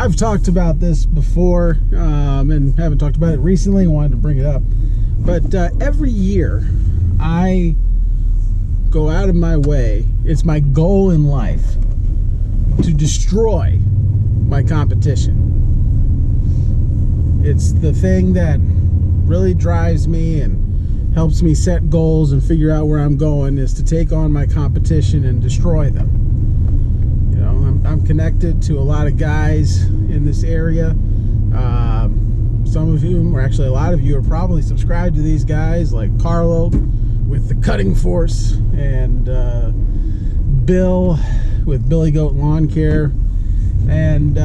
I've talked about this before and haven't talked about it recently. Wanted to bring it up. But every year I go out of my way. It's my goal in life to destroy my competition. It's the thing that really drives me and helps me set goals and figure out where I'm going, is to take on my competition and destroy them. You know, I'm connected to a lot of guys in this area. Some of you, or actually a lot of you, are probably subscribed to these guys like Carlo with the Cutting Force, and Bill with Billy Goat Lawn Care. And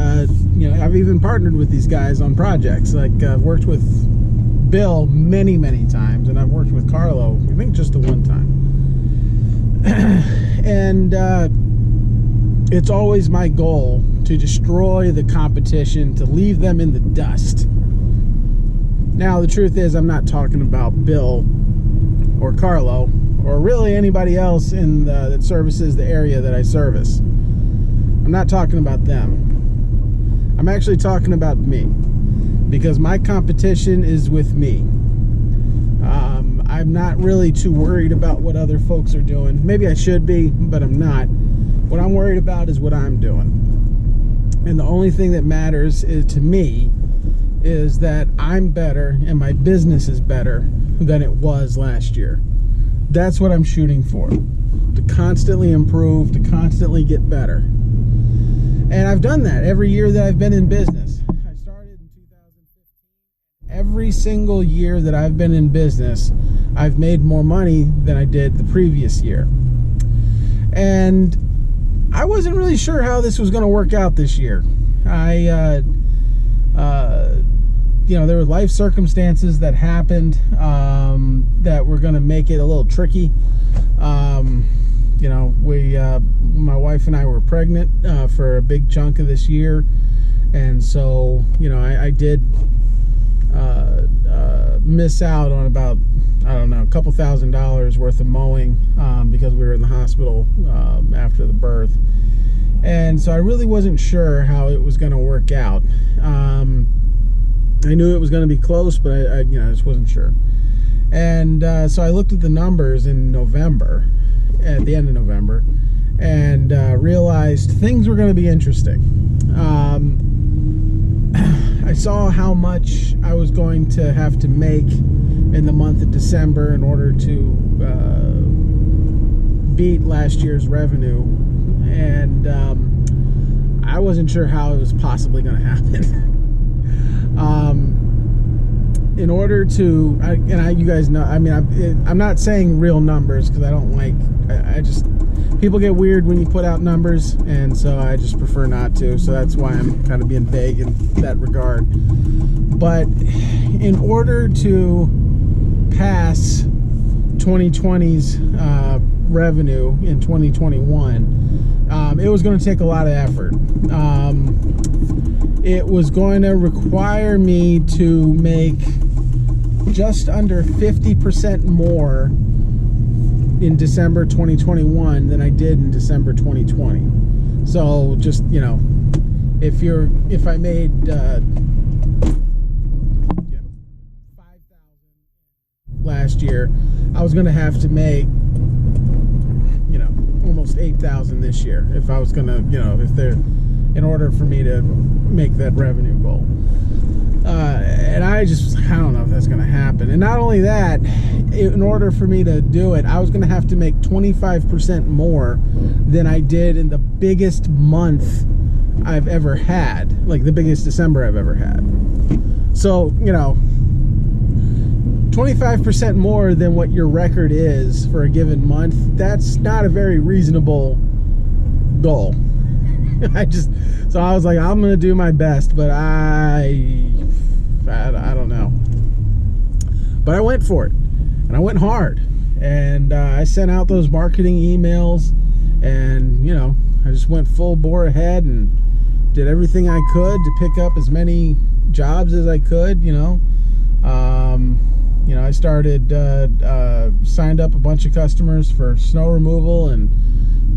you know, I've even partnered with these guys on projects. Like I've worked with Bill many times, and I've worked with Carlo, I think, just the one time. And it's always my goal to destroy the competition, to leave them in the dust. Now the truth is, I'm not talking about Bill or Carlo or really anybody else in that services the area that I service. I'm not talking about them. I'm actually talking about me, because my competition is with me. I'm not really too worried about what other folks are doing. Maybe I should be, but I'm not. What I'm worried about is what I'm doing. And the only thing that matters to me is that I'm better and my business is better than it was last year. That's what I'm shooting for. To constantly improve, to constantly get better. And I've done that every year that I've been in business. I started in 2015. Every single year that I've been in business, I've made more money than I did the previous year. And I wasn't really sure how this was going to work out this year. You know, there were life circumstances that happened that were going to make it a little tricky. You know, my wife and I were pregnant for a big chunk of this year, and so, you know, I did miss out on about, I don't know, a couple $1,000s worth of mowing because we were in the hospital after the birth. And so I really wasn't sure how it was going to work out. I knew it was going to be close, but I you know, I just wasn't sure. And so I looked at the numbers in November, at the end of November, and realized things were going to be interesting. I saw how much I was going to have to make in the month of December in order to beat last year's revenue, and I wasn't sure how it was possibly going to happen. In order to, you guys know, I mean, I'm not saying real numbers because I don't like, I just, people get weird when you put out numbers, and so I just prefer not to. So that's why I'm kind of being vague in that regard. But in order to pass 2020's revenue in 2021, it was going to take a lot of effort. It was going to require me to make just under 50% more in December 2021 than I did in December 2020. So just, you know, if I made 5,000 last year, I was going to have to make, you know, almost 8,000 this year if I was going to, you know, in order for me to make that revenue goal. And I don't know if that's going to happen. And not only that, in order for me to do it, I was going to have to make 25% more than I did in the biggest month I've ever had, like the biggest December I've ever had. So, you know, 25% more than what your record is for a given month, that's not a very reasonable goal. So I was like, I'm going to do my best, but I don't know. But I went for it, and I went hard, and I sent out those marketing emails, and, you know, I just went full bore ahead and did everything I could to pick up as many jobs as I could, you know. You know, I started, signed up a bunch of customers for snow removal and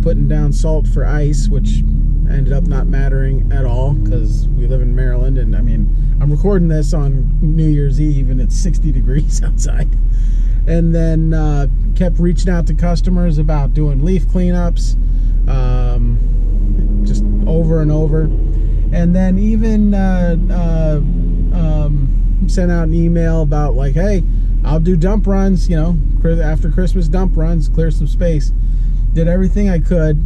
putting down salt for ice, which ended up not mattering at all because we live in Maryland, and I mean, I'm recording this on New Year's Eve and it's 60 degrees outside. And then kept reaching out to customers about doing leaf cleanups, just over and over. And then even sent out an email about like, hey, I'll do dump runs, you know, after Christmas dump runs, clear some space. Did everything I could.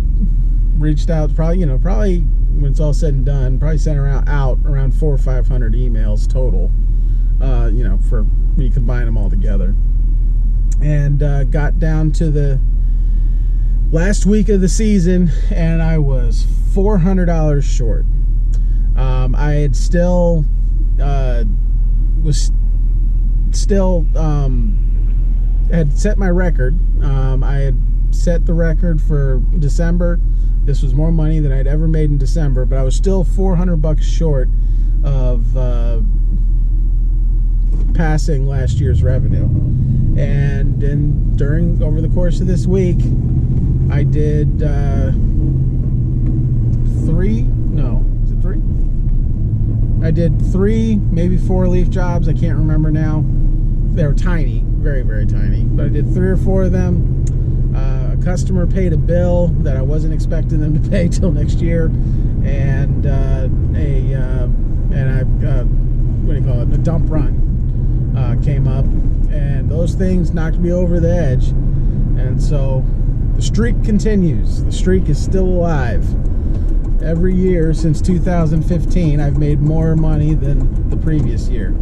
Reached out, probably when it's all said and done, probably sent around 400 or 500 emails total, you know, for when you combine them all together. And got down to the last week of the season, and I was $400 short. I had still had set my record. I had set the record for December. This was more money than I'd ever made in December, but I was still $400 short of passing last year's revenue. And then over the course of this week, I did I did 3, maybe 4 leaf jobs. I can't remember now. They were tiny, very, very tiny. But I did 3 or 4 of them. A customer paid a bill that I wasn't expecting them to pay till next year, and a dump run came up, and those things knocked me over the edge. And so the streak continues. The streak is still alive. Every year since 2015, I've made more money than the previous year.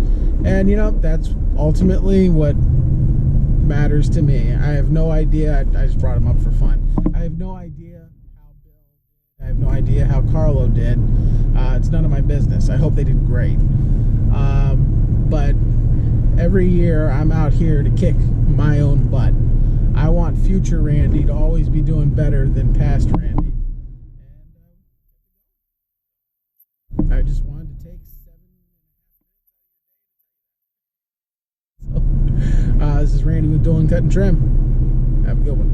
And, you know, that's ultimately what matters to me. I have no idea. I just brought him up for fun. I have no idea how Bill, I have no idea how Carlo did. It's none of my business. I hope they did great. But every year I'm out here to kick my own butt. I want future Randy to always be doing better than past Randy. And I just wanted to take 7. This is Randy with Dolan Cut and Trim. Have a good one.